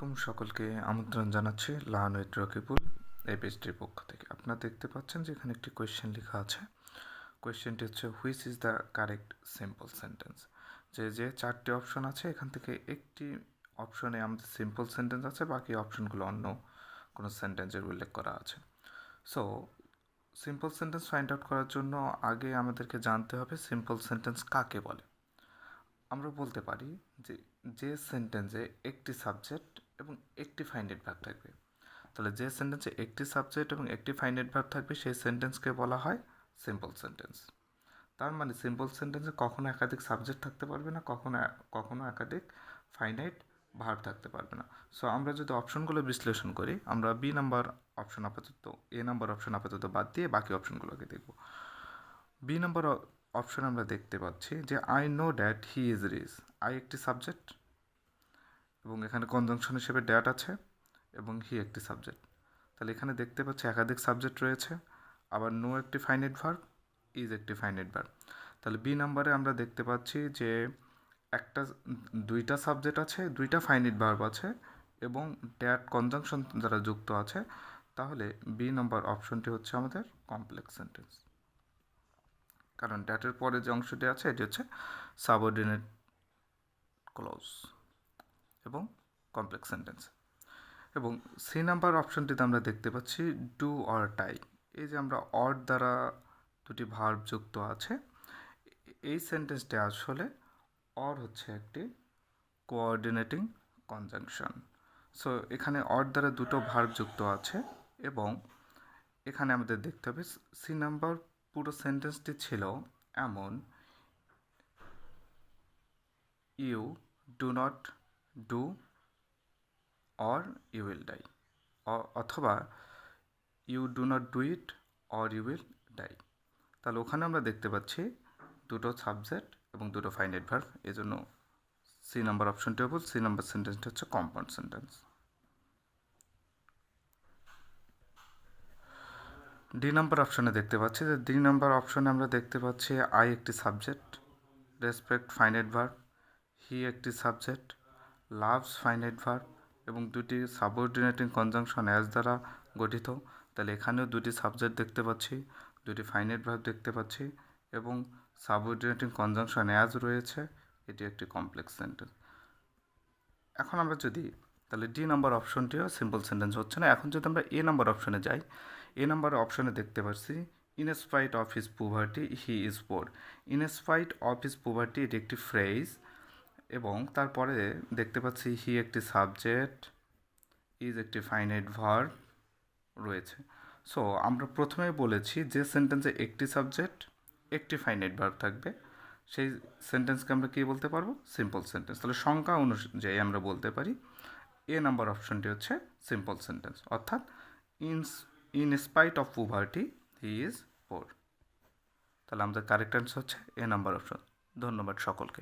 আলাইকুম, সকলকে আমন্ত্রণ জানাচ্ছি লার্ন উইথ রকিবুল এই পেজটির পক্ষ থেকে। আপনারা দেখতে পাচ্ছেন যে এখানে একটি কোয়েশ্চেন লেখা আছে। কোয়েশ্চেনটি হচ্ছে which is the correct simple sentence. যে চারটি অপশন আছে, এখান থেকে একটি অপশনে আমাদের সিম্পল সেন্টেন্স আছে, বাকি অপশনগুলো অন্য কোনো সেন্টেন্সের উল্লেখ করা আছে। So simple sentence find out করার জন্য আগে আমাদেরকে জানতে হবে সিম্পল সেন্টেন্স কাকে বলে। আমরা বলতে পারি যে সেন্টেন্সে একটি সাবজেক্ট এবং একটি ফাইনাইট ভার্ব থাকবে। তাহলে যে সেন্টেন্সে একটি সাবজেক্ট এবং একটি ফাইনাইট ভার্ব থাকবে সেই সেন্টেন্সকে বলা হয় সিম্পল সেন্টেন্স। তার মানে সিম্পল সেন্টেন্সে কখনো একাধিক সাবজেক্ট থাকতে পারবে না, কখনো একাধিক ফাইনাইট ভার্ব থাকতে পারবে না। সো আমরা যদি অপশনগুলো বিশ্লেষণ করি, আমরা বি নাম্বার অপশন আপাতত, এ নাম্বার অপশন আপাতত বাদ দিয়ে বাকি অপশনগুলোকে দেখব। বি নাম্বার অপশন আমরা দেখতে পাচ্ছি যে I know that he is rich. I একটি সাবজেক্ট এবং এখানে কনজাংশন হিসেবে দ্যাট আছে এবং হি একটি সাবজেক্ট। তাহলে এখানে দেখতে পাচ্ছি একাধিক সাবজেক্ট রয়েছে, আবার নো একটি ফাইনাইট ভার্ব, ইজ একটি ফাইনাইট ভার্ব। তাহলে বি নাম্বারে আমরা দেখতে পাচ্ছি যে দুইটা সাবজেক্ট আছে, দুইটা ফাইনাইট ভার্ব আছে এবং দ্যাট কনজাংশন যারা যুক্ত আছে। তাহলে বি নাম্বার অপশনটি হচ্ছে আমাদের কমপ্লেক্স সেন্টেন্স, কারণ ড্যাটের পরে যে অংশটি আছে এটি হচ্ছে সাবঅর্ডিনেট ক্লজ এবং কমপ্লেক্স সেন্টেন্স। এবং সি নাম্বার অপশনটিতে আমরা দেখতে পাচ্ছি ডু অর টাই। এই যে আমরা অর দ্বারা দুটি ভার্ব যুক্ত আছে, এই সেন্টেন্সটি আসলে অর হচ্ছে একটি কোঅর্ডিনেটিং কনজাংশন। সো এখানে অর দ্বারা দুটো ভার্ব যুক্ত আছে এবং এখানে আমাদের দেখতে হবে সি নাম্বার পুরো সেন্টেন্সটি ছিল এমন, you do not do or you will die, অথবা you do not do it or you will die. তাহলে ওখানে আমরা দেখতে পাচ্ছি দুটো সাবজেক্ট এবং দুটো ফাইনাইট ভার্ব, এজন্য সি নাম্বার অপশনটি হবে, সি নাম্বার সেন্টেন্সটি হচ্ছে কম্পাউন্ড সেন্টেন্স। ডি নাম্বার অপশনে দেখতে পাচ্ছি যে ডি নাম্বার অপশনে আমরা দেখতে পাচ্ছি আই একটি সাবজেক্ট, রেসপেক্ট ফাইনাইট ভার্ব, হি একটি সাবজেক্ট, লাভস ফাইনাইট ভার্ব এবং দুটি সাবঅর্ডিনেটিং কনজাংশন অ্যাজ দ্বারা গঠিত। তাহলে এখানেও দুটি সাবজেক্ট দেখতে পাচ্ছি, দুটি ফাইনাইট ভার্ব দেখতে পাচ্ছি এবং সাবঅর্ডিনেটিং কনজাংশন অ্যাজ রয়েছে। এটি একটি কমপ্লেক্স সেন্টেন্স। এখন আমরা যদি, তাহলে ডি নাম্বার অপশনটিও সিম্পল সেন্টেন্স হচ্ছে না। এখন যদি আমরা এ নাম্বার অপশনে যাই, এ নাম্বার অপশনে দেখতে পাচ্ছি in spite of his poverty he is poor. In spite of his poverty এটি একটি ফ্রেজ এবং তারপরে দেখতে পাচ্ছি হি একটি সাবজেক্ট, ইজ একটি ফাইনাইট ভার্ব রয়েছে। সো আমরা প্রথমে বলেছি যে সেন্টেন্সে একটি সাবজেক্ট একটি ফাইনাইট ভার্ব থাকবে সেই সেন্টেন্সকে আমরা কী বলতে পারবো? Simple sentence. তাহলে সংখ্যা অনুযায়ী আমরা বলতে পারি এ নাম্বার অপশনটি হচ্ছে সিম্পল সেন্টেন্স, অর্থাৎ in spite of poverty he is poor. তাহলে আমাদের কারেক্ট অ্যান্সার হচ্ছে এ নাম্বার অপশন। ধন্যবাদ সকলকে।